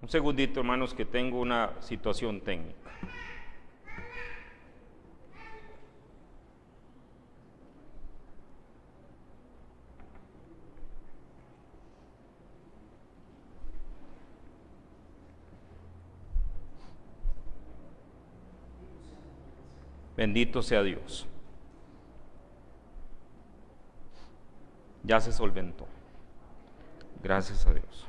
Un segundito, hermanos, que tengo una situación técnica. Bendito sea Dios. Ya se solventó. Gracias a Dios.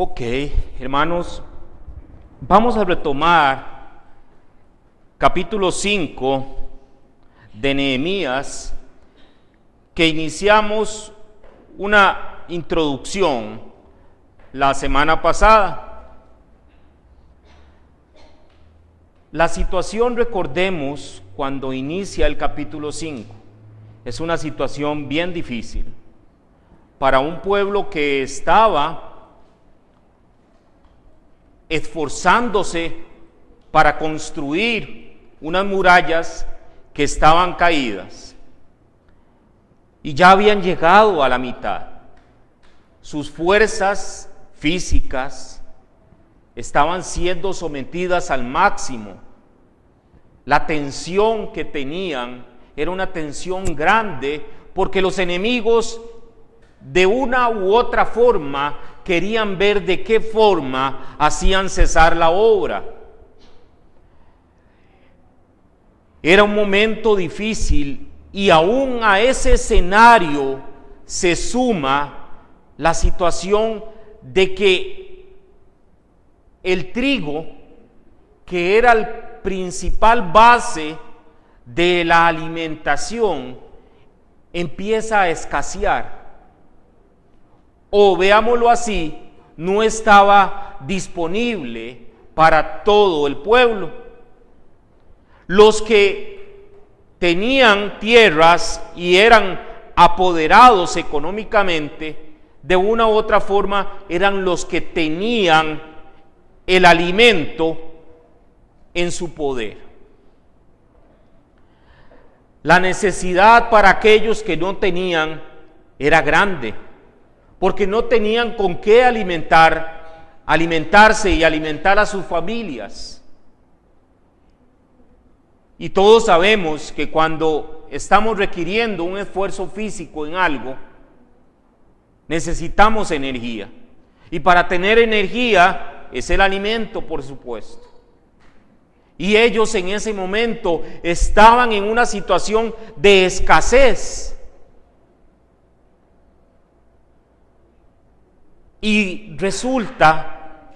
Ok, hermanos, vamos a retomar capítulo 5 de Nehemías, que iniciamos una introducción la semana pasada. La situación, recordemos, cuando inicia el capítulo 5, es una situación bien difícil para un pueblo que estaba esforzándose para construir unas murallas que estaban caídas y ya habían llegado a la mitad. Sus fuerzas físicas estaban siendo sometidas al máximo. La tensión que tenían era una tensión grande, porque los enemigos de una u otra forma querían ver de qué forma hacían cesar la obra. Era un momento difícil, y aún a ese escenario se suma la situación de que el trigo, que era la principal base de la alimentación, empieza a escasear. O veámoslo así, no estaba disponible para todo el pueblo. Los que tenían tierras y eran apoderados económicamente, de una u otra forma eran los que tenían el alimento en su poder. La necesidad para aquellos que no tenían era grande, porque no tenían con qué alimentarse y alimentar a sus familias. Y todos sabemos que cuando estamos requiriendo un esfuerzo físico en algo, necesitamos energía. Y para tener energía es el alimento, por supuesto. Y ellos en ese momento estaban en una situación de escasez. Y resulta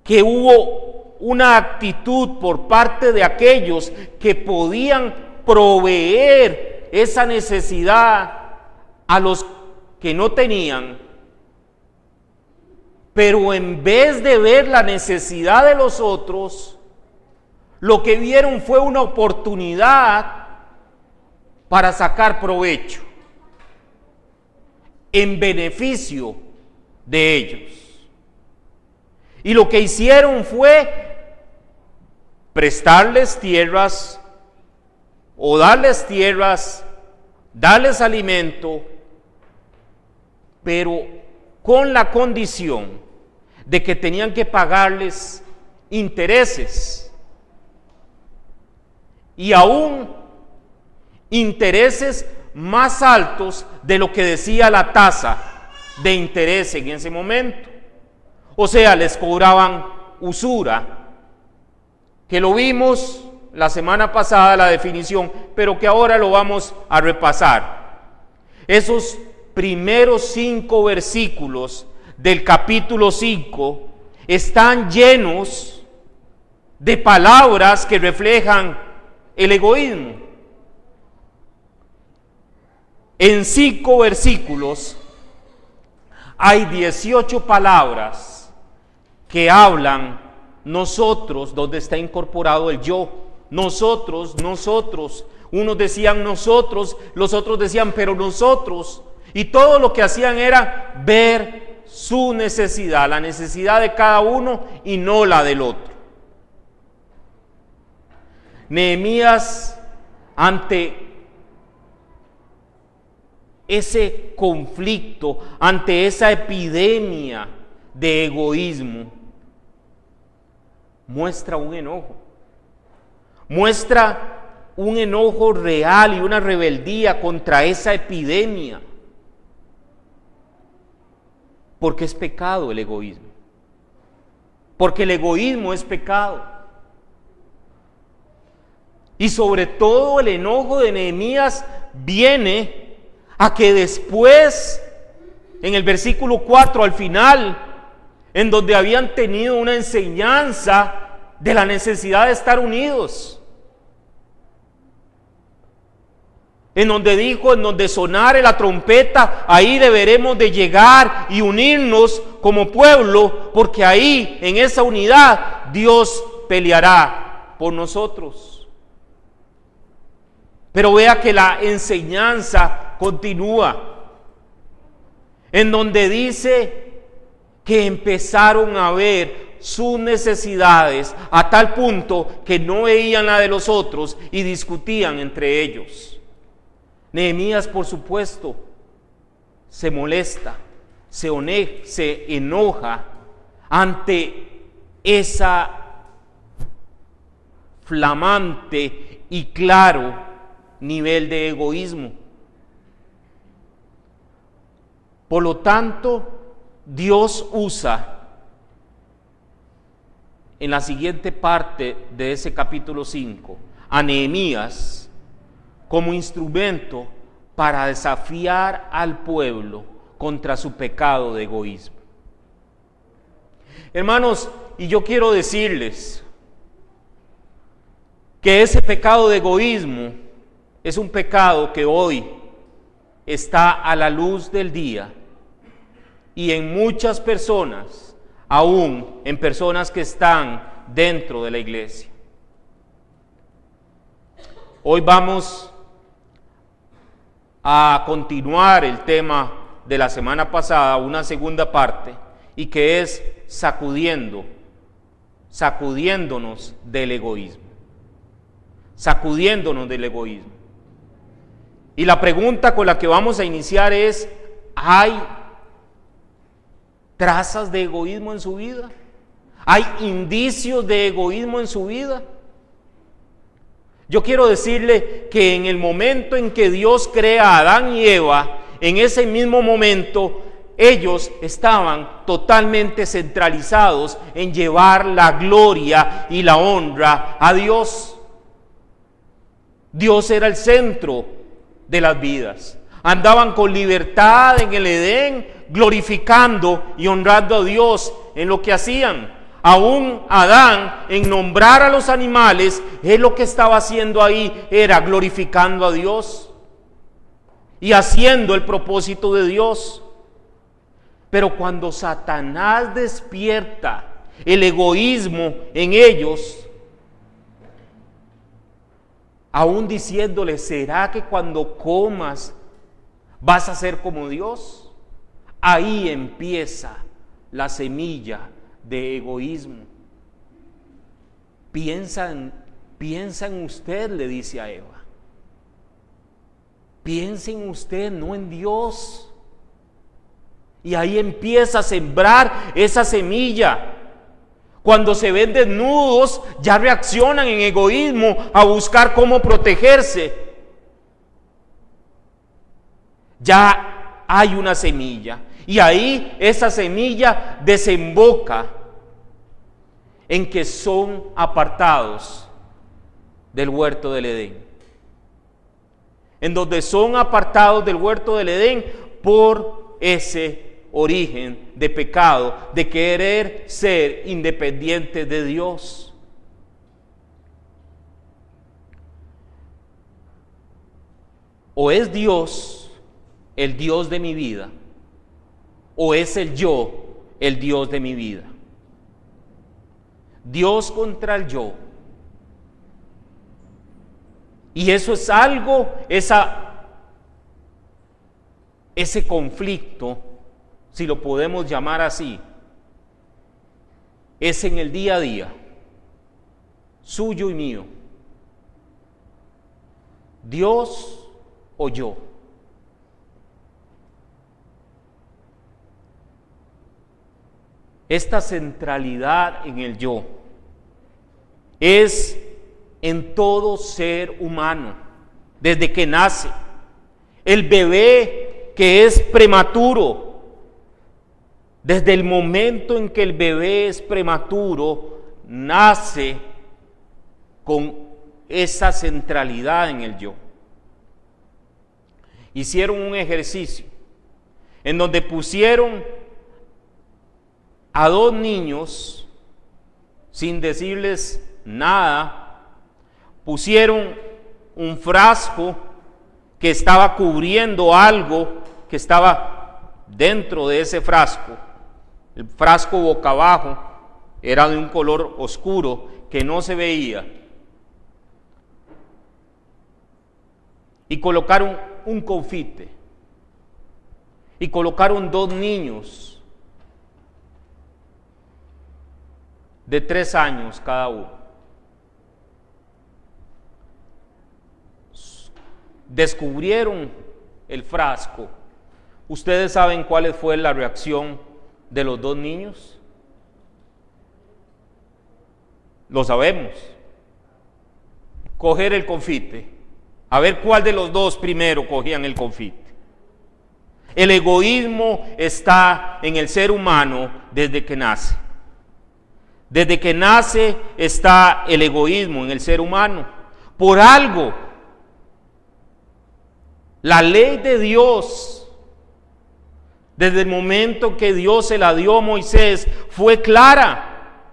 que hubo una actitud por parte de aquellos que podían proveer esa necesidad a los que no tenían, pero en vez de ver la necesidad de los otros, lo que vieron fue una oportunidad para sacar provecho en beneficio de ellos. Y lo que hicieron fue prestarles tierras o darles tierras, darles alimento, pero con la condición de que tenían que pagarles intereses, y aún intereses más altos de lo que decía la tasa de interés en ese momento. O sea, les cobraban usura, que lo vimos la semana pasada, la definición, pero que ahora lo vamos a repasar. Esos primeros 5 versículos del capítulo 5 están llenos de palabras que reflejan el egoísmo. En 5 versículos hay 18 palabras que hablan nosotros, donde está incorporado el yo. Nosotros. Unos decían nosotros, los otros decían pero nosotros. Y todo lo que hacían era ver su necesidad, la necesidad de cada uno y no la del otro. Nehemías, ante ese conflicto, ante esa epidemia de egoísmo, muestra un enojo. Muestra un enojo real y una rebeldía contra esa epidemia. Porque es pecado el egoísmo. Porque el egoísmo es pecado. Y sobre todo el enojo de Nehemías viene a que después, en el versículo 4 al final, en donde habían tenido una enseñanza de la necesidad de estar unidos, en donde dijo, en donde sonare la trompeta, ahí deberemos de llegar y unirnos como pueblo, porque ahí, en esa unidad, Dios peleará por nosotros. Pero vea que la enseñanza continúa, en donde dice que empezaron a ver sus necesidades a tal punto que no veían la de los otros y discutían entre ellos. Nehemías, por supuesto, se molesta, se enoja ante esa flamante y claro nivel de egoísmo. Por lo tanto, Dios usa en la siguiente parte de ese capítulo 5 a Nehemías como instrumento para desafiar al pueblo contra su pecado de egoísmo. Hermanos, y yo quiero decirles que ese pecado de egoísmo es un pecado que hoy está a la luz del día y en muchas personas, aún en personas que están dentro de la iglesia. Hoy vamos a continuar el tema de la semana pasada, una segunda parte, y que es sacudiéndonos del egoísmo. Sacudiéndonos del egoísmo. Y la pregunta con la que vamos a iniciar es, ¿hay trazas de egoísmo en su vida? ¿Hay indicios de egoísmo en su vida? Yo quiero decirle que en el momento en que Dios crea a Adán y Eva, en ese mismo momento, ellos estaban totalmente centralizados en llevar la gloria y la honra a Dios. Dios era el centro de las vidas. Andaban con libertad en el Edén, glorificando y honrando a Dios en lo que hacían. Aún Adán, en nombrar a los animales, él lo que estaba haciendo ahí era glorificando a Dios y haciendo el propósito de Dios. Pero cuando Satanás despierta el egoísmo en ellos, aún diciéndole, ¿será que cuando comas vas a ser como Dios? Ahí empieza la semilla de egoísmo. Piensa en usted, le dice a Eva. Piensa en usted, no en Dios. Y ahí empieza a sembrar esa semilla. Cuando se ven desnudos, ya reaccionan en egoísmo a buscar cómo protegerse. Ya hay una semilla. Y ahí esa semilla desemboca en que son apartados del huerto del Edén. En donde son apartados del huerto del Edén por ese origen de pecado, de querer ser independientes de Dios. O es Dios el Dios de mi vida, o es el yo el Dios de mi vida. Dios contra el yo. Y eso es algo, ese conflicto, si lo podemos llamar así, es en el día a día, suyo y mío. ¿Dios o yo? Esta centralidad en el yo es en todo ser humano, desde que nace. El bebé que es prematuro, desde el momento en que el bebé es prematuro, nace con esa centralidad en el yo. Hicieron un ejercicio en donde pusieron a dos niños, sin decirles nada, pusieron un frasco que estaba cubriendo algo que estaba dentro de ese frasco. El frasco boca abajo era de un color oscuro que no se veía. Y colocaron un confite. Y colocaron dos niños de 3 años cada uno. Descubrieron el frasco. ¿Ustedes saben cuál fue la reacción de los dos niños? Lo sabemos. Coger el confite. A ver cuál de los dos primero cogían el confite. El egoísmo está en el ser humano desde que nace. Desde que nace está el egoísmo en el ser humano. Por algo, la ley de Dios, desde el momento que Dios se la dio a Moisés, fue clara.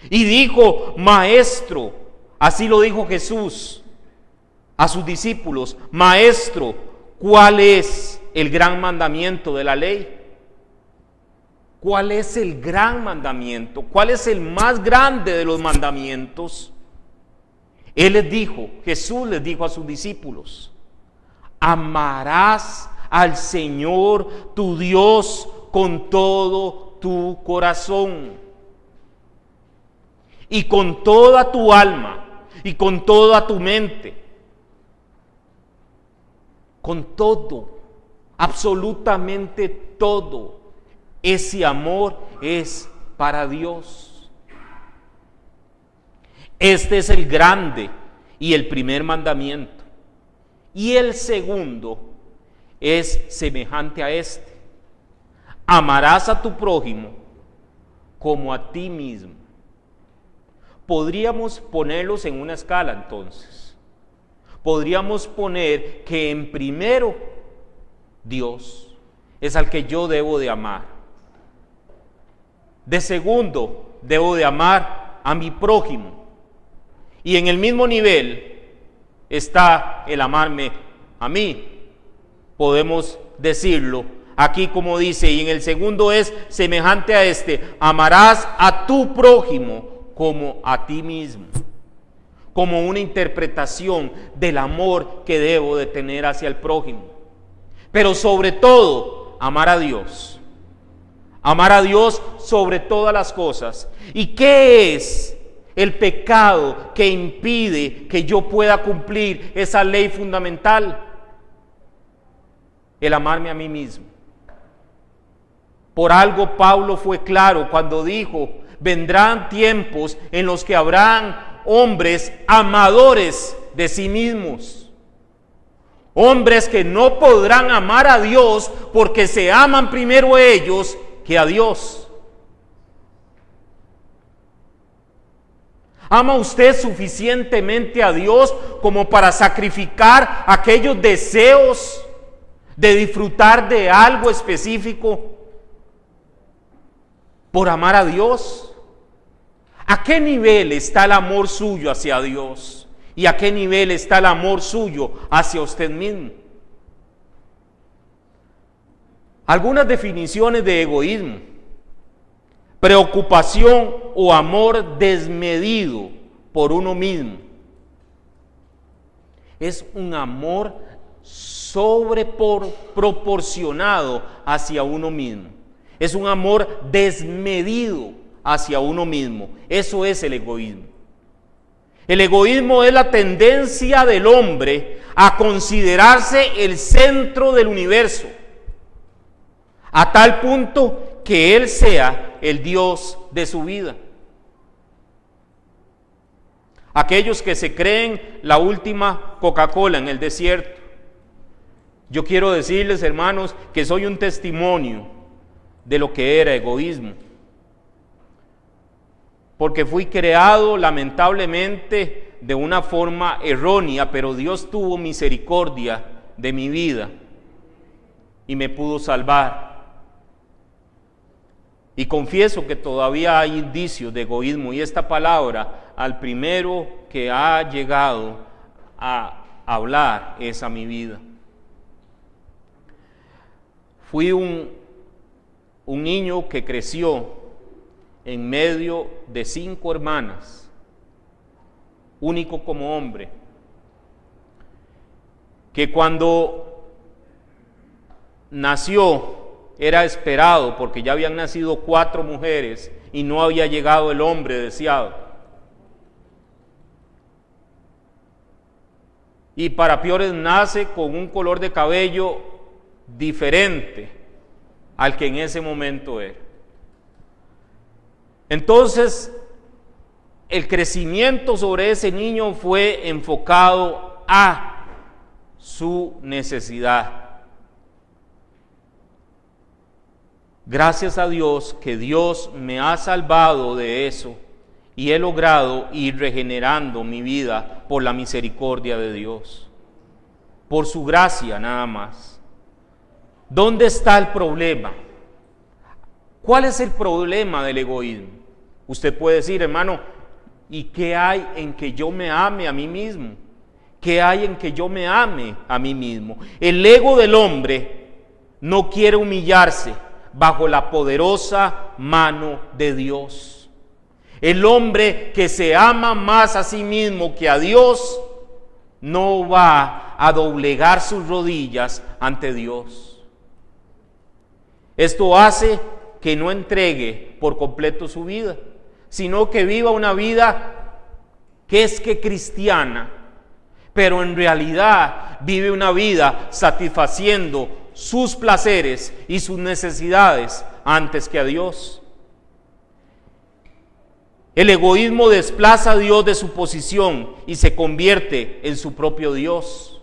Y dijo, maestro, así lo dijo Jesús a sus discípulos, maestro, ¿cuál es el gran mandamiento de la ley? ¿Cuál es el gran mandamiento? ¿Cuál es el más grande de los mandamientos? Él les dijo, Jesús les dijo a sus discípulos, amarás al Señor tu Dios con todo tu corazón y con toda tu alma y con toda tu mente, con todo, absolutamente todo. Ese amor es para Dios. Este es el grande y el primer mandamiento. Y el segundo es semejante a este. Amarás a tu prójimo como a ti mismo. Podríamos ponerlos en una escala entonces. Podríamos poner que en primero Dios es al que yo debo de amar. De segundo, debo de amar a mi prójimo. Y en el mismo nivel está el amarme a mí. Podemos decirlo aquí como dice, y en el segundo es semejante a este, amarás a tu prójimo como a ti mismo. Como una interpretación del amor que debo de tener hacia el prójimo. Pero sobre todo, amar a Dios. Amar a Dios sobre todas las cosas. ¿Y qué es el pecado que impide que yo pueda cumplir esa ley fundamental? El amarme a mí mismo. Por algo Pablo fue claro cuando dijo, vendrán tiempos en los que habrán hombres amadores de sí mismos. Hombres que no podrán amar a Dios porque se aman primero ellos que a Dios. ¿Ama usted suficientemente a Dios como para sacrificar aquellos deseos de disfrutar de algo específico por amar a Dios? ¿A qué nivel está el amor suyo hacia Dios? ¿Y a qué nivel está el amor suyo hacia usted mismo? Algunas definiciones de egoísmo: preocupación o amor desmedido por uno mismo. Es un amor proporcionado hacia uno mismo. Es un amor desmedido hacia uno mismo. Eso es el egoísmo. El egoísmo es la tendencia del hombre a considerarse el centro del universo, a tal punto que él sea el Dios de su vida. Aquellos que se creen la última Coca-Cola en el desierto. Yo quiero decirles, hermanos, que soy un testimonio de lo que era egoísmo. Porque fui creado lamentablemente de una forma errónea, pero Dios tuvo misericordia de mi vida y me pudo salvar. Y confieso que todavía hay indicios de egoísmo, y esta palabra al primero que ha llegado a hablar es a mi vida. Fui un niño que creció en medio de 5 hermanas, único como hombre, que cuando nació era esperado porque ya habían nacido 4 mujeres y no había llegado el hombre deseado. Y para peores nace con un color de cabello diferente al que en ese momento era. Entonces, el crecimiento sobre ese niño fue enfocado a su necesidad. Gracias a Dios que Dios me ha salvado de eso y he logrado ir regenerando mi vida por la misericordia de Dios, por su gracia nada más. ¿Dónde está el problema? ¿Cuál es el problema del egoísmo? Usted puede decir, hermano, ¿y qué hay en que yo me ame a mí mismo? ¿Qué hay en que yo me ame a mí mismo? El ego del hombre no quiere humillarse bajo la poderosa mano de Dios. El hombre que se ama más a sí mismo que a Dios no va a doblegar sus rodillas ante Dios. Esto hace que no entregue por completo su vida, sino que viva una vida que es que cristiana, pero en realidad vive una vida satisfaciendo sus placeres y sus necesidades antes que a Dios. El egoísmo desplaza a Dios de su posición y se convierte en su propio Dios.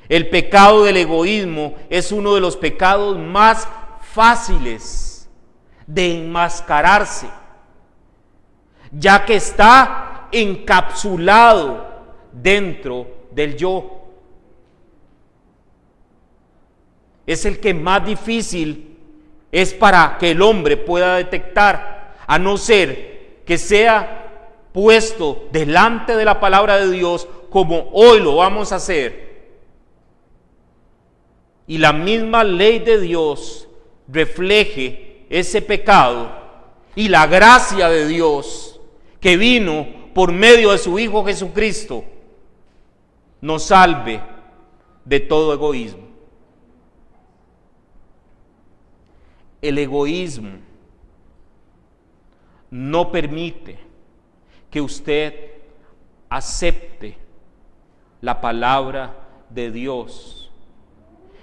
El pecado del egoísmo es uno de los pecados más fáciles de enmascararse, ya que está encapsulado dentro del yo. Es el que más difícil es para que el hombre pueda detectar, a no ser que sea puesto delante de la palabra de Dios como hoy lo vamos a hacer. Y la misma ley de Dios refleje ese pecado y la gracia de Dios que vino por medio de su Hijo Jesucristo nos salve de todo egoísmo. El egoísmo no permite que usted acepte la palabra de Dios.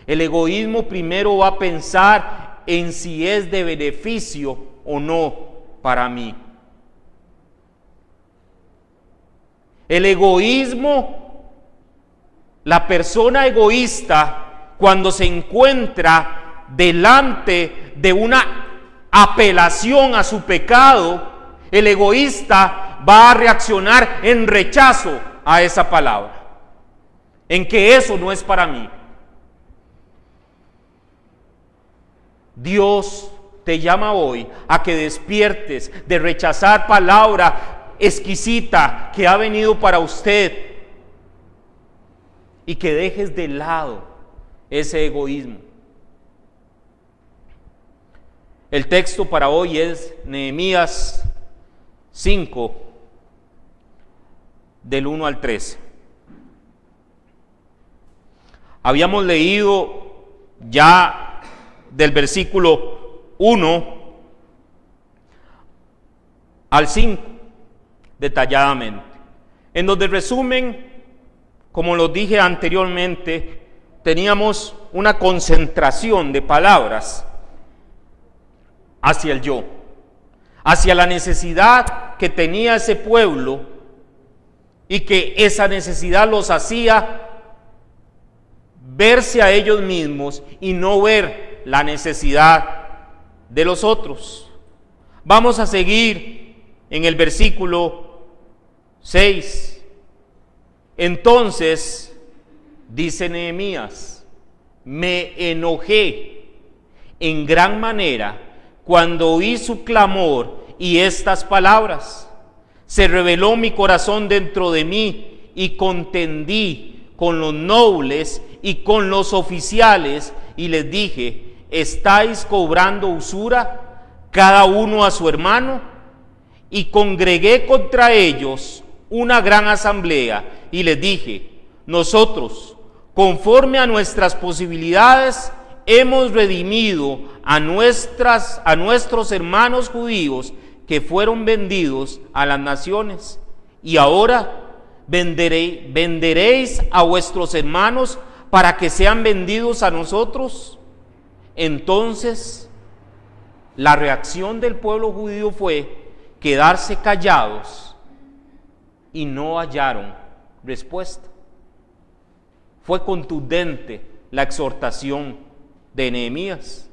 El egoísmo primero va a pensar en si es de beneficio o no para mí. El egoísmo, la persona egoísta, cuando se encuentra delante de una apelación a su pecado, el egoísta va a reaccionar en rechazo a esa palabra, en que eso no es para mí. Dios te llama hoy a que despiertes de rechazar palabra exquisita que ha venido para usted y que dejes de lado ese egoísmo. El texto para hoy es Nehemías 5, del 1 al 13. Habíamos leído ya del versículo 1 al 5. detalladamente. En donde resumen, como lo dije anteriormente, teníamos una concentración de palabras hacia el yo, hacia la necesidad que tenía ese pueblo y que esa necesidad los hacía verse a ellos mismos y no ver la necesidad de los otros. Vamos a seguir en el versículo 6. Entonces, dice Nehemías, me enojé en gran manera cuando oí su clamor y estas palabras. Se rebeló mi corazón dentro de mí y contendí con los nobles y con los oficiales y les dije, ¿estáis cobrando usura cada uno a su hermano? Y congregué contra ellos una gran asamblea y les dije, nosotros, conforme a nuestras posibilidades, hemos redimido a nuestros hermanos judíos que fueron vendidos a las naciones. Y ahora venderéis a vuestros hermanos para que sean vendidos a nosotros. Entonces, la reacción del pueblo judío fue quedarse callados y no hallaron respuesta. Fue contundente la exhortación de Nehemías.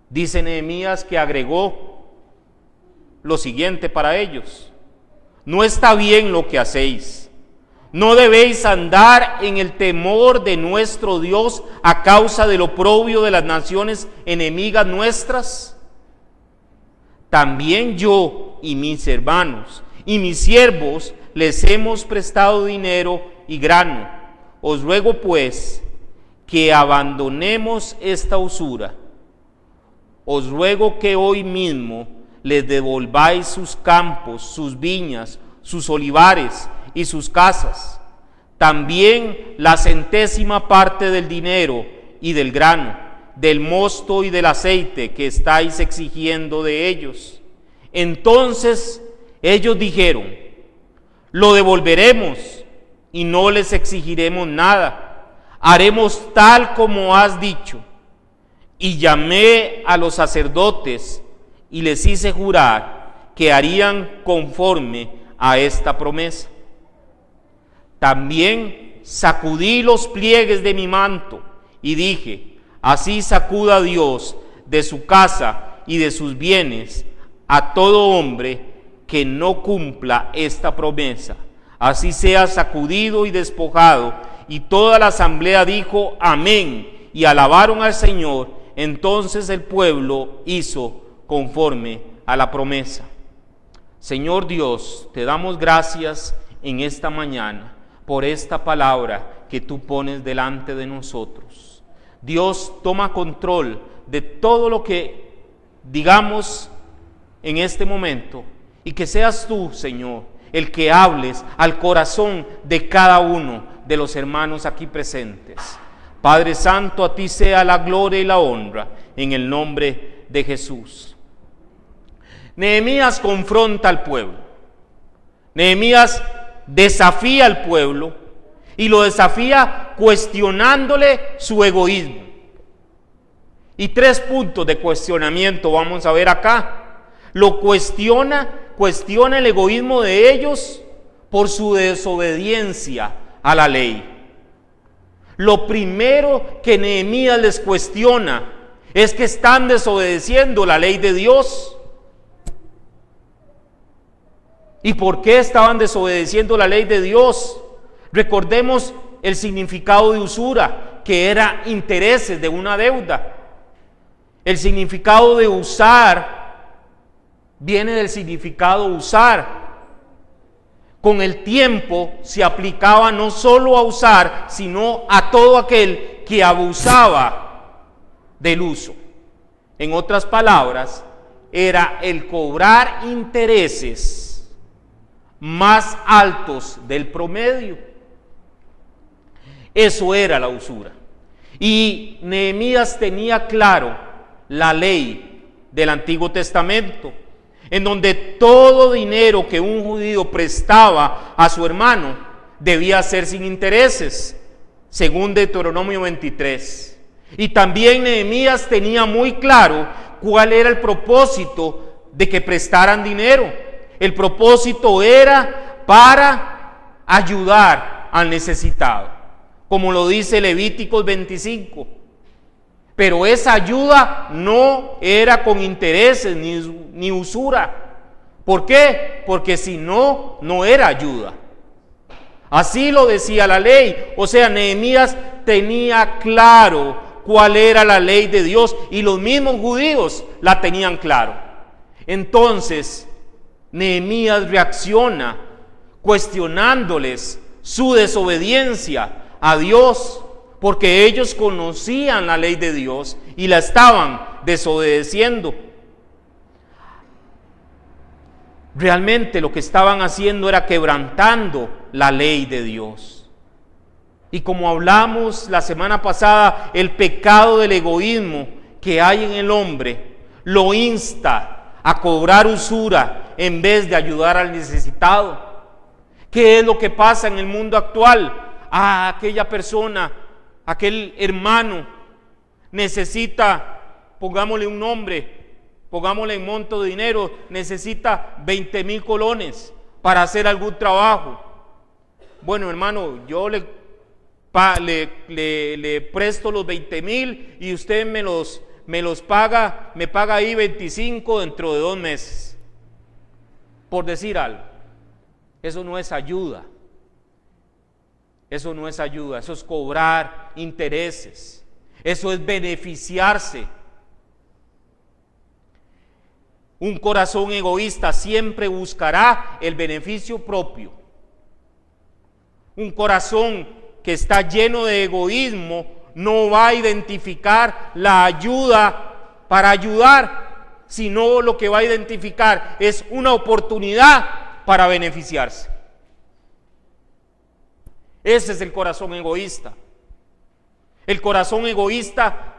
Dice Nehemías que agregó lo siguiente para ellos: no está bien lo que hacéis, no debéis andar en el temor de nuestro Dios a causa del oprobio de las naciones enemigas nuestras. También yo y mis hermanos y mis siervos les hemos prestado dinero y grano. Os ruego pues que abandonemos esta usura. Os ruego que hoy mismo les devolváis sus campos, sus viñas, sus olivares y sus casas, también la 100ª parte del dinero y del grano, del mosto y del aceite que estáis exigiendo de ellos. Entonces ellos dijeron, lo devolveremos y no les exigiremos nada, haremos tal como has dicho. Y llamé a los sacerdotes y les hice jurar que harían conforme a esta promesa. También sacudí los pliegues de mi manto y dije, así sacuda Dios de su casa y de sus bienes a todo hombre que no cumpla esta promesa. Así sea sacudido y despojado. Y toda la asamblea dijo amén y alabaron al Señor. Entonces el pueblo hizo conforme a la promesa. Señor Dios, te damos gracias en esta mañana por esta palabra que tú pones delante de nosotros. Dios, toma control de todo lo que digamos en este momento y que seas tú, Señor, el que hables al corazón de cada uno de los hermanos aquí presentes. Padre Santo, a ti sea la gloria y la honra en el nombre de Jesús. Nehemías confronta al pueblo. Nehemías desafía al pueblo y lo desafía cuestionándole su egoísmo. Y 3 puntos de cuestionamiento vamos a ver acá. Lo cuestiona el egoísmo de ellos por su desobediencia a la ley. Lo primero que Nehemías les cuestiona es que están desobedeciendo la ley de Dios. ¿Y por qué estaban desobedeciendo la ley de Dios? Recordemos el significado de usura, que era intereses de una deuda. El significado de usar viene del significado usar. Con el tiempo se aplicaba no solo a usar, sino a todo aquel que abusaba del uso. En otras palabras, era el cobrar intereses más altos del promedio. Eso era la usura. Y Nehemías tenía claro la ley del Antiguo Testamento. en donde todo dinero que un judío prestaba a su hermano debía ser sin intereses, según Deuteronomio 23. Y también Nehemías tenía muy claro cuál era el propósito de que prestaran dinero. El propósito era para ayudar al necesitado, como lo dice Levíticos 25. Pero esa ayuda no era con intereses ni usura. ¿Por qué? Porque si no, no era ayuda. Así lo decía la ley. O sea, Nehemías tenía claro cuál era la ley de Dios y los mismos judíos la tenían claro. Entonces, Nehemías reacciona cuestionándoles su desobediencia a Dios, porque ellos conocían la ley de Dios y la estaban desobedeciendo. Realmente lo que estaban haciendo era quebrantando la ley de Dios. Y como hablamos la semana pasada, el pecado del egoísmo que hay en el hombre lo insta a cobrar usura en vez de ayudar al necesitado. ¿Qué es lo que pasa en el mundo actual? Aquella persona, aquel hermano necesita, pongámosle un nombre, pongámosle en monto de dinero, necesita 20,000 colones para hacer algún trabajo. Bueno, hermano, yo le presto los 20,000 y usted me los paga, me paga ahí 25 dentro de 2 meses. Por decir algo. Eso no es ayuda. Eso no es ayuda, eso es cobrar intereses. Eso es beneficiarse. Un corazón egoísta siempre buscará el beneficio propio. Un corazón que está lleno de egoísmo no va a identificar la ayuda para ayudar, sino lo que va a identificar es una oportunidad para beneficiarse. Ese es el corazón egoísta. El corazón egoísta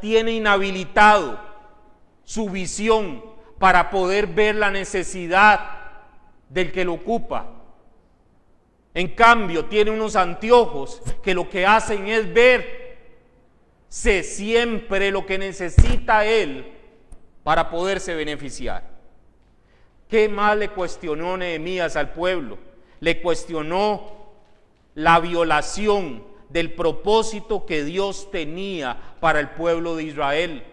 tiene inhabilitado su visión para poder ver la necesidad del que lo ocupa. En cambio, tiene unos anteojos que lo que hacen es verse siempre lo que necesita él para poderse beneficiar. ¿Qué más le cuestionó Nehemías al pueblo? Le cuestionó la violación del propósito que Dios tenía para el pueblo de Israel.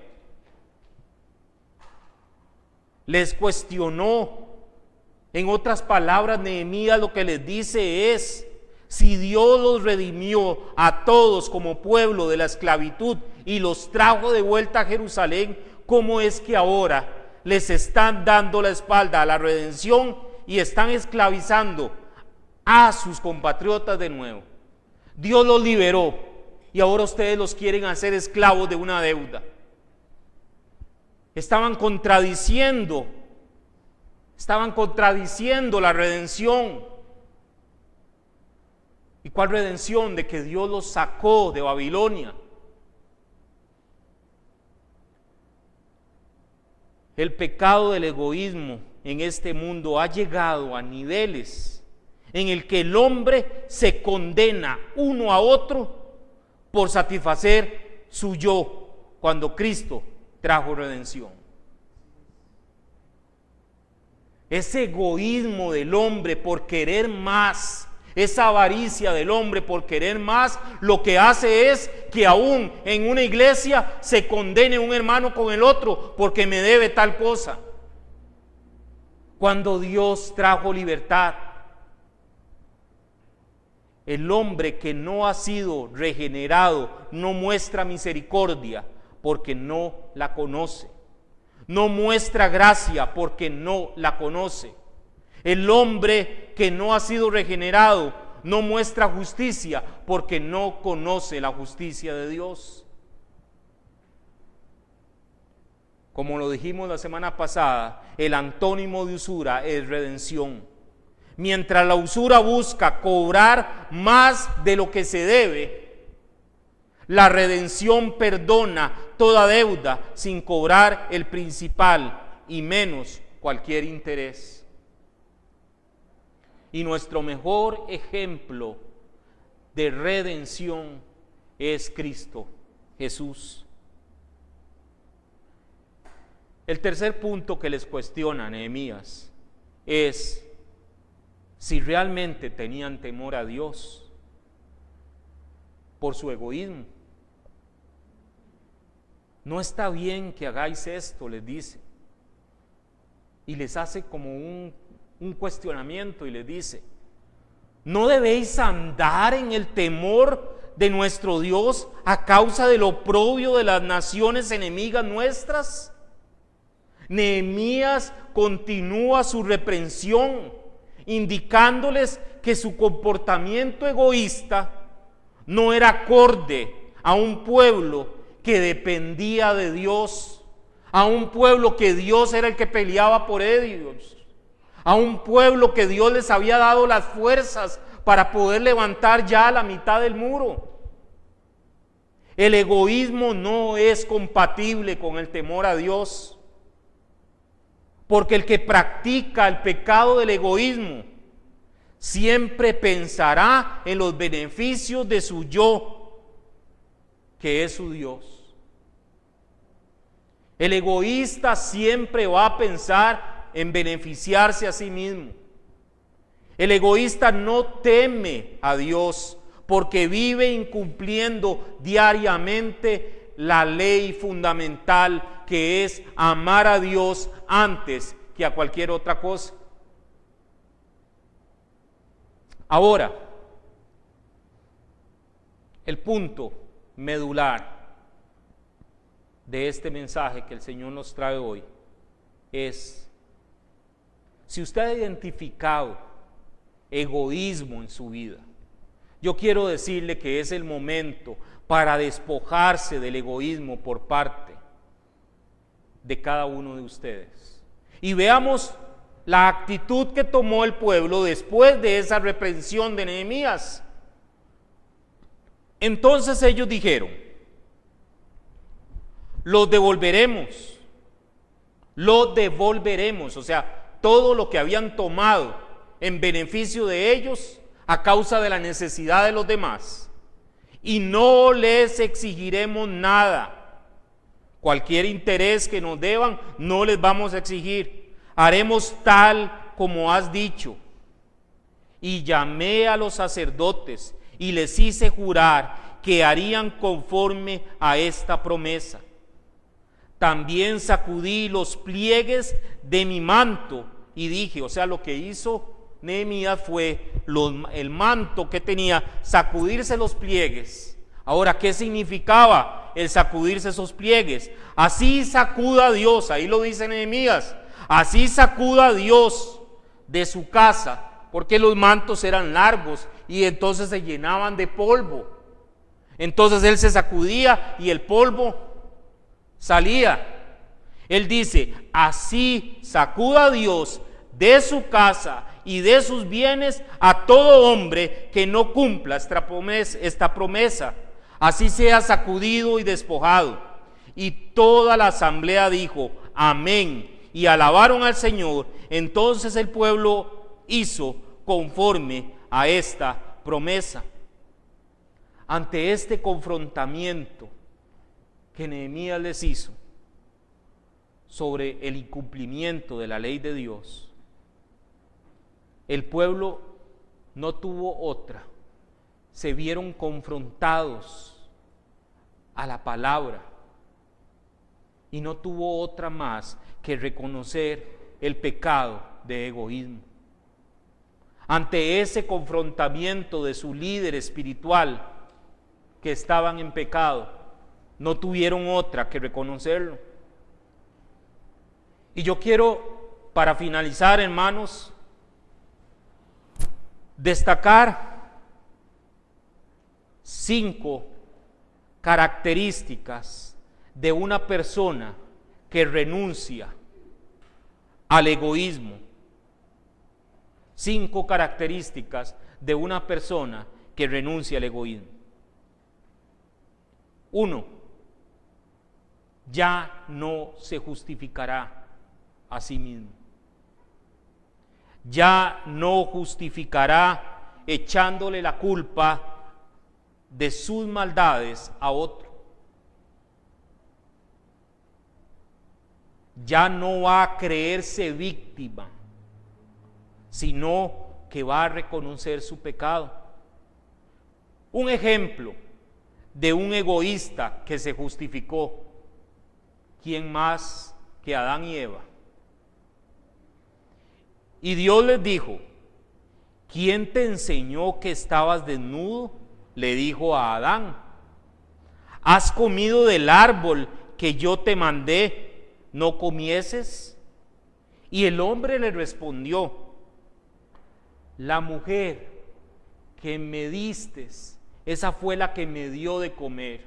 Les cuestionó. En otras palabras, Nehemías lo que les dice es: si Dios los redimió a todos como pueblo de la esclavitud y los trajo de vuelta a Jerusalén, ¿cómo es que ahora les están dando la espalda a la redención y están esclavizando a sus compatriotas de nuevo? Dios los liberó y ahora ustedes los quieren hacer esclavos de una deuda. Estaban contradiciendo la redención. ¿Y cuál redención? De que Dios los sacó de Babilonia. El pecado del egoísmo en este mundo ha llegado a niveles en el que el hombre se condena uno a otro por satisfacer su yo, cuando Cristo trajo redención. Ese egoísmo del hombre por querer más, esa avaricia del hombre por querer más, lo que hace es que aún en una iglesia se condene un hermano con el otro porque me debe tal cosa. Cuando Dios trajo libertad, el hombre que no ha sido regenerado no muestra misericordia porque no la conoce. No muestra gracia porque no la conoce. El hombre que no ha sido regenerado no muestra justicia porque no conoce la justicia de Dios. Como lo dijimos la semana pasada, el antónimo de usura es redención. Mientras la usura busca cobrar más de lo que se debe, la redención perdona toda deuda sin cobrar el principal, y menos cualquier interés. Y nuestro mejor ejemplo de redención es Cristo Jesús. El tercer punto que les cuestiona Nehemías es si realmente tenían temor a Dios por su egoísmo. No está bien que hagáis esto, les dice. Y les hace como un cuestionamiento y les dice: ¿no debéis andar en el temor de nuestro Dios a causa del oprobio de las naciones enemigas nuestras? Nehemías continúa su reprensión, indicándoles que su comportamiento egoísta no era acorde a un pueblo que dependía de Dios, a un pueblo que Dios era el que peleaba por ellos, a un pueblo que Dios les había dado las fuerzas para poder levantar ya la mitad del muro. El egoísmo no es compatible con el temor a Dios, porque el que practica el pecado del egoísmo siempre pensará en los beneficios de su yo, que es su Dios. El egoísta siempre va a pensar en beneficiarse a sí mismo. El egoísta no teme a Dios porque vive incumpliendo diariamente la ley fundamental, que es amar a Dios antes que a cualquier otra cosa. Ahora, el punto medular de este mensaje que el Señor nos trae hoy es: si usted ha identificado egoísmo en su vida, yo quiero decirle que es el momento para despojarse del egoísmo por parte de cada uno de ustedes. Y veamos la actitud que tomó el pueblo después de esa reprensión de Nehemías. Entonces ellos dijeron: los devolveremos, o sea, todo lo que habían tomado en beneficio de ellos a causa de la necesidad de los demás, y no les exigiremos nada. Cualquier interés que nos deban no les vamos a exigir, haremos tal como has dicho. Y llamé a los sacerdotes y les hice jurar que harían conforme a esta promesa. También sacudí los pliegues de mi manto y dije, o sea, lo que hizo Nehemías fue el manto que tenía, sacudirse los pliegues. Ahora, ¿qué significaba el sacudirse esos pliegues? Así sacuda Dios, ahí lo dice Nehemías, así sacuda Dios de su casa, porque los mantos eran largos y entonces se llenaban de polvo. Entonces él se sacudía y el polvo salía. Él dice: así sacuda Dios de su casa y de sus bienes a todo hombre que no cumpla esta promesa. Así sea sacudido y despojado. Y toda la asamblea dijo: amén, y alabaron al Señor. Entonces el pueblo hizo conforme a esta promesa. Ante este confrontamiento que Nehemías les hizo sobre el incumplimiento de la ley de Dios, el pueblo no tuvo otra. Se vieron confrontados a la palabra y no tuvo otra más que reconocer el pecado de egoísmo. Ante ese confrontamiento de su líder espiritual, que estaban en pecado, no tuvieron otra que reconocerlo. Y yo quiero, para finalizar, hermanos, destacar 5 características de una persona que renuncia al egoísmo. 5 características de una persona que renuncia al egoísmo. 1. Ya no se justificará a sí mismo. Ya no justificará echándole la culpa de sus maldades a otro. Ya no va a creerse víctima, sino que va a reconocer su pecado. Un ejemplo de un egoísta que se justificó. ¿Quién más que Adán y Eva? Y Dios les dijo: ¿quién te enseñó que estabas desnudo? Le dijo a Adán. ¿Has comido del árbol que yo te mandé, no comieses? Y el hombre le respondió: la mujer que me distes, esa fue la que me dio de comer.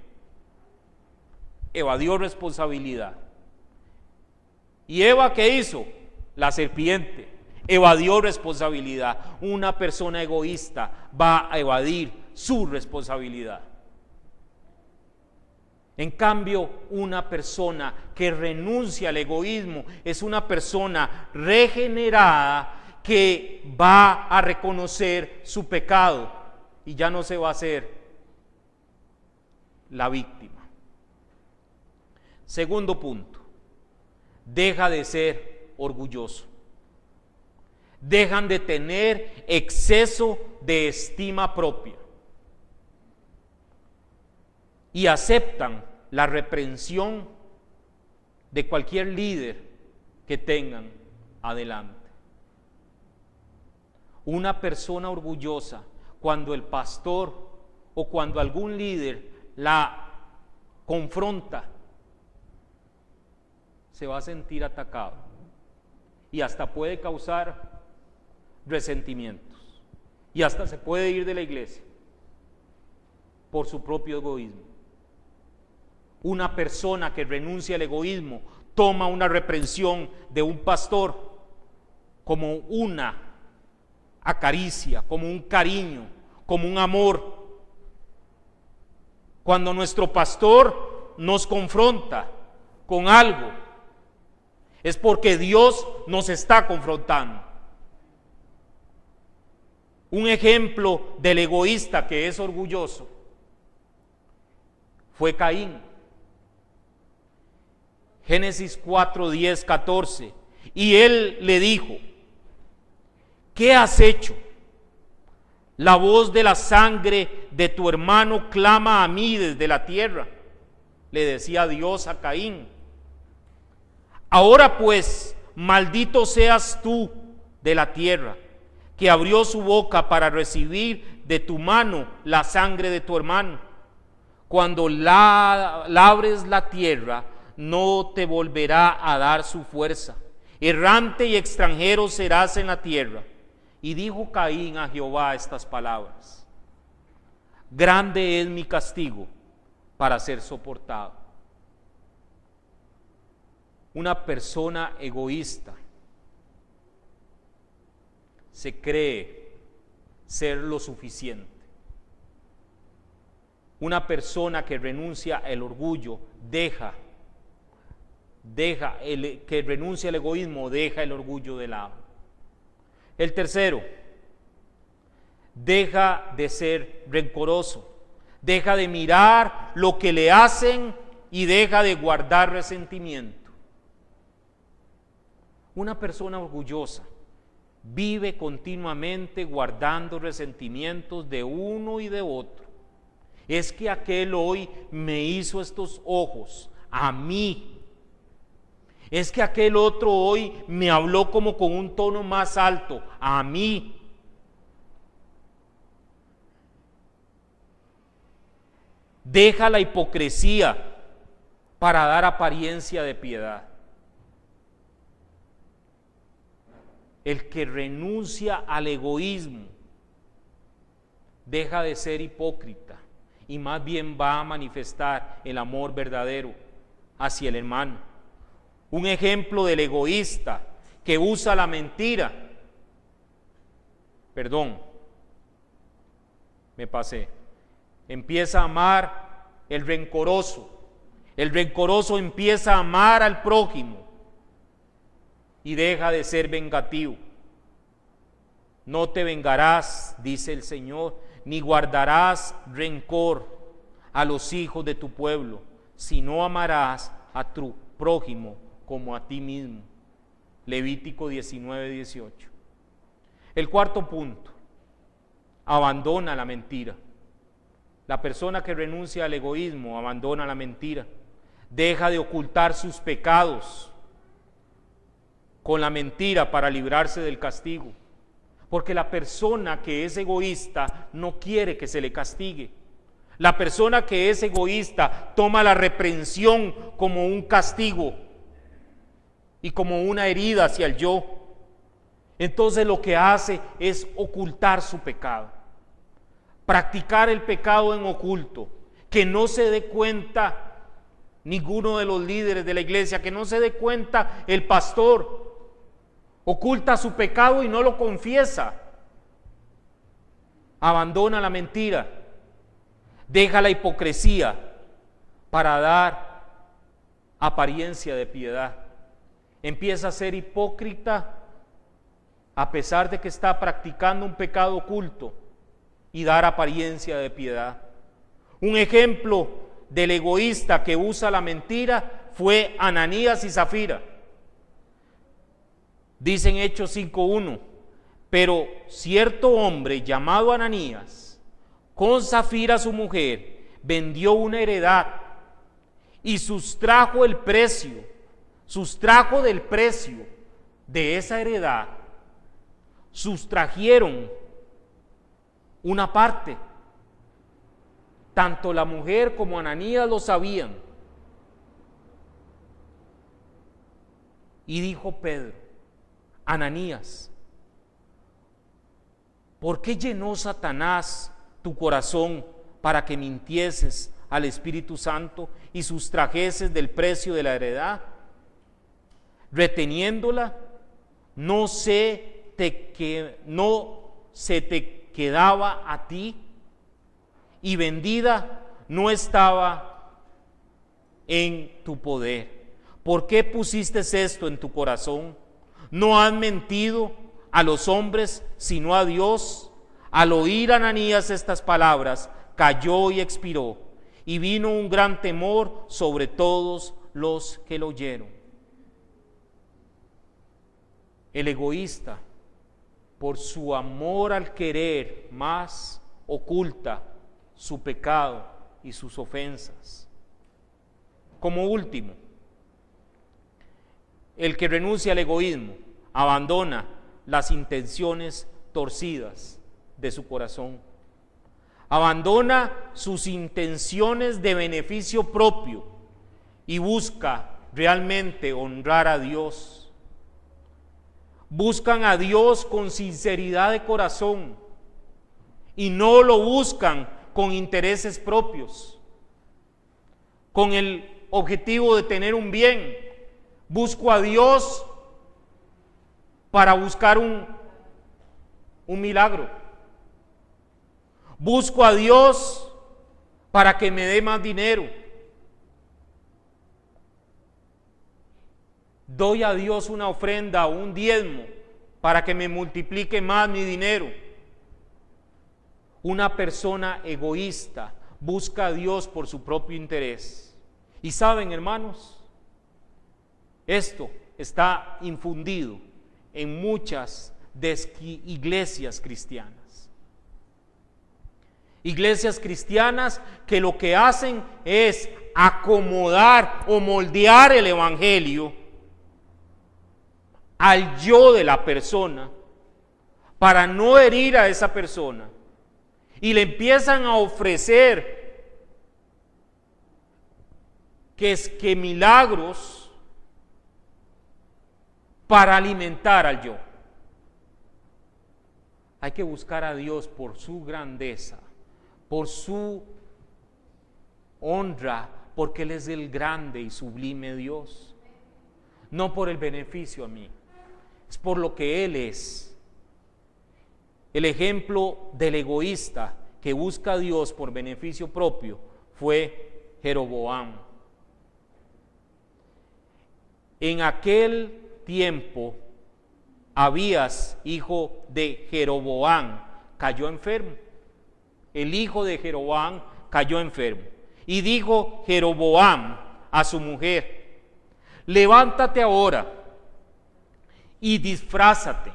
Evadió responsabilidad. ¿Y Eva qué hizo? La serpiente evadió responsabilidad. Una persona egoísta va a evadir su responsabilidad. En cambio, una persona que renuncia al egoísmo es una persona regenerada que va a reconocer su pecado y ya no se va a hacer la víctima. Segundo punto, deja de ser orgulloso. Dejan de tener exceso de estima propia y aceptan la reprensión de cualquier líder que tengan adelante. Una persona orgullosa, cuando el pastor o cuando algún líder la confronta, se va a sentir atacado y hasta puede causar resentimientos y hasta se puede ir de la iglesia por su propio egoísmo. Una persona que renuncia al egoísmo toma una reprensión de un pastor como una acaricia, como un cariño, como un amor. Cuando nuestro pastor nos confronta con algo, es porque Dios nos está confrontando. Un ejemplo del egoísta que es orgulloso fue Caín. Génesis 4, 10, 14. Y él le dijo: ¿qué has hecho? La voz de la sangre de tu hermano clama a mí desde la tierra. Le decía Dios a Caín. Ahora pues, maldito seas tú de la tierra, que abrió su boca para recibir de tu mano la sangre de tu hermano. Cuando labres la tierra, no te volverá a dar su fuerza. Errante y extranjero serás en la tierra. Y dijo Caín a Jehová estas palabras: grande es mi castigo para ser soportado. Una persona egoísta se cree ser lo suficiente. Una persona que renuncia al orgullo que renuncia al egoísmo, deja el orgullo de lado. El tercero, deja de ser rencoroso, deja de mirar lo que le hacen y deja de guardar resentimiento. Una persona orgullosa vive continuamente guardando resentimientos de uno y de otro. Es que aquel hoy me hizo estos ojos a mí. Es que aquel otro hoy me habló como con un tono más alto a mí. Deja la hipocresía para dar apariencia de piedad. El que renuncia al egoísmo deja de ser hipócrita y más bien va a manifestar el amor verdadero hacia el hermano. Un ejemplo del egoísta que usa la mentira. Perdón, me pasé. Empieza a amar el rencoroso. El rencoroso empieza a amar al prójimo y deja de ser vengativo. No te vengarás, dice el Señor, ni guardarás rencor a los hijos de tu pueblo, sino amarás a tu prójimo como a ti mismo. Levítico 19:18. El cuarto punto, abandona la mentira. La persona que renuncia al egoísmo abandona la mentira, deja de ocultar sus pecados con la mentira para librarse del castigo, porque la persona que es egoísta no quiere que se le castigue. La persona que es egoísta toma la reprensión como un castigo y como una herida hacia el yo. Entonces lo que hace es ocultar su pecado, practicar el pecado en oculto, que no se dé cuenta ninguno de los líderes de la iglesia, que no se dé cuenta el pastor. Oculta su pecado y no lo confiesa. Abandona la mentira, deja la hipocresía para dar apariencia de piedad. Empieza a ser hipócrita a pesar de que está practicando un pecado oculto y dar apariencia de piedad. Un ejemplo del egoísta que usa la mentira fue Ananías y Zafira. Dice en Hechos 5:1, pero cierto hombre llamado Ananías, con Zafira su mujer, vendió una heredad y sustrajo del precio de esa heredad, sustrajeron una parte. Tanto la mujer como Ananías lo sabían. Y dijo Pedro: Ananías, ¿por qué llenó Satanás tu corazón para que mintieses al Espíritu Santo y sustrajeses del precio de la heredad? Reteniéndola, no se te quedaba a ti, y vendida no estaba en tu poder. ¿Por qué pusiste esto en tu corazón? ¿No has mentido a los hombres, sino a Dios? Al oír Ananías estas palabras, cayó y expiró, y vino un gran temor sobre todos los que lo oyeron. El egoísta, por su amor al querer más, oculta su pecado y sus ofensas. Como último, el que renuncia al egoísmo abandona las intenciones torcidas de su corazón. Abandona sus intenciones de beneficio propio y busca realmente honrar a Dios. Buscan a Dios con sinceridad de corazón y no lo buscan con intereses propios, con el objetivo de tener un bien. Busco a Dios para buscar un milagro. Busco a Dios para que me dé más dinero. Doy a Dios una ofrenda o un diezmo para que me multiplique más mi dinero. Una persona egoísta busca a Dios por su propio interés. Y saben, hermanos, esto está infundido en muchas iglesias cristianas. Iglesias cristianas que lo que hacen es acomodar o moldear el evangelio al yo de la persona para no herir a esa persona, y le empiezan a ofrecer que milagros para alimentar al yo. Hay que buscar a Dios por su grandeza, por su honra, porque Él es el grande y sublime Dios, no por el beneficio a mí, es por lo que Él es. El ejemplo del egoísta que busca a Dios por beneficio propio fue Jeroboam. En aquel tiempo, Abías, hijo de Jeroboam, cayó enfermo. El hijo de Jeroboam cayó enfermo. Y dijo Jeroboam a su mujer: levántate ahora y disfrázate,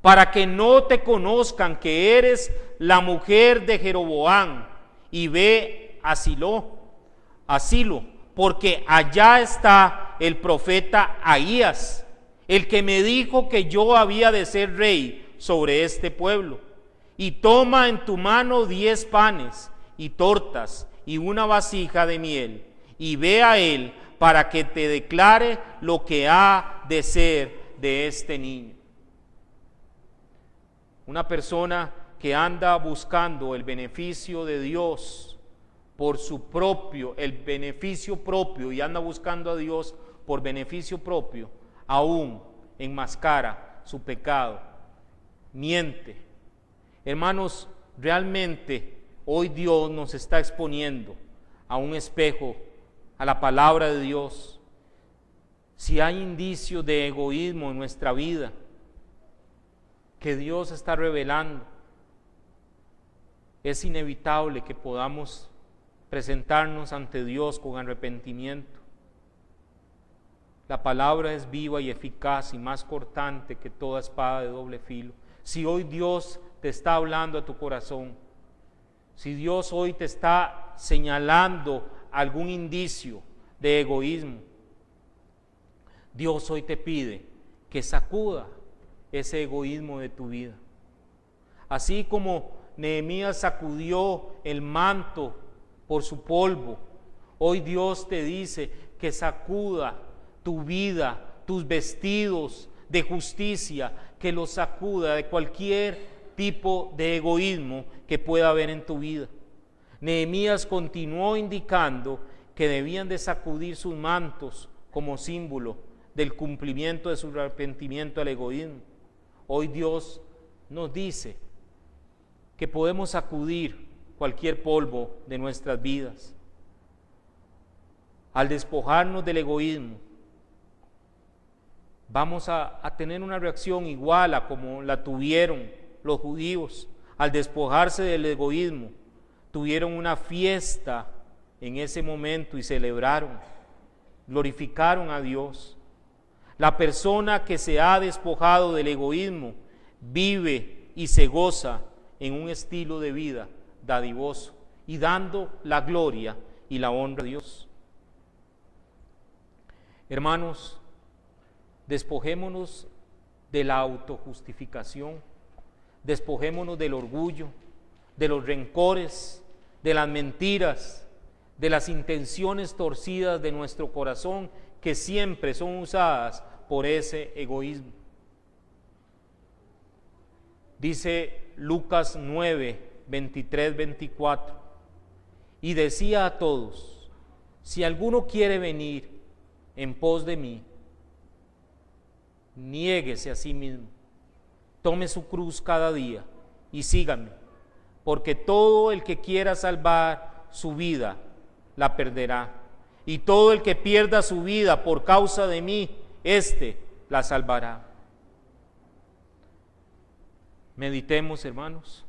para que no te conozcan que eres la mujer de Jeroboam, y ve a Silo, porque allá está el profeta Ahías, el que me dijo que yo había de ser rey sobre este pueblo. Y toma en tu mano 10 panes y tortas y una vasija de miel, y ve a él para que te declare lo que ha de ser de este niño. Una persona que anda buscando el beneficio de Dios por el beneficio propio, y anda buscando a Dios por beneficio propio, aún enmascara su pecado, miente. Hermanos, realmente hoy Dios nos está exponiendo a un espejo, a la palabra de Dios. Si hay indicios de egoísmo en nuestra vida, que Dios está revelando, es inevitable que podamos presentarnos ante Dios con arrepentimiento. La palabra es viva y eficaz y más cortante que toda espada de doble filo. Si hoy Dios te está hablando a tu corazón, si Dios hoy te está señalando algún indicio de egoísmo, Dios hoy te pide que sacuda ese egoísmo de tu vida. Así como Nehemías sacudió el manto por su polvo, hoy Dios te dice que sacuda tu vida, tus vestidos de justicia, que los sacuda de cualquier tipo de egoísmo que pueda haber en tu vida. Nehemías continuó indicando que debían de sacudir sus mantos como símbolo del cumplimiento de su arrepentimiento al egoísmo. Hoy Dios nos dice que podemos sacudir cualquier polvo de nuestras vidas. Al despojarnos del egoísmo, vamos a tener una reacción igual a como la tuvieron los judíos. Al despojarse del egoísmo, tuvieron una fiesta en ese momento y celebraron, glorificaron a Dios. La persona que se ha despojado del egoísmo vive y se goza en un estilo de vida dadivoso y dando la gloria y la honra a Dios. Hermanos, despojémonos de la autojustificación, despojémonos del orgullo, de los rencores, de las mentiras, de las intenciones torcidas de nuestro corazón, que siempre son usadas por ese egoísmo. Dice Lucas 9, 23, 24, y decía a todos: si alguno quiere venir en pos de mí, niéguese a sí mismo, tome su cruz cada día y sígame, porque todo el que quiera salvar su vida la perderá, y todo el que pierda su vida por causa de mí, éste la salvará. Meditemos, hermanos.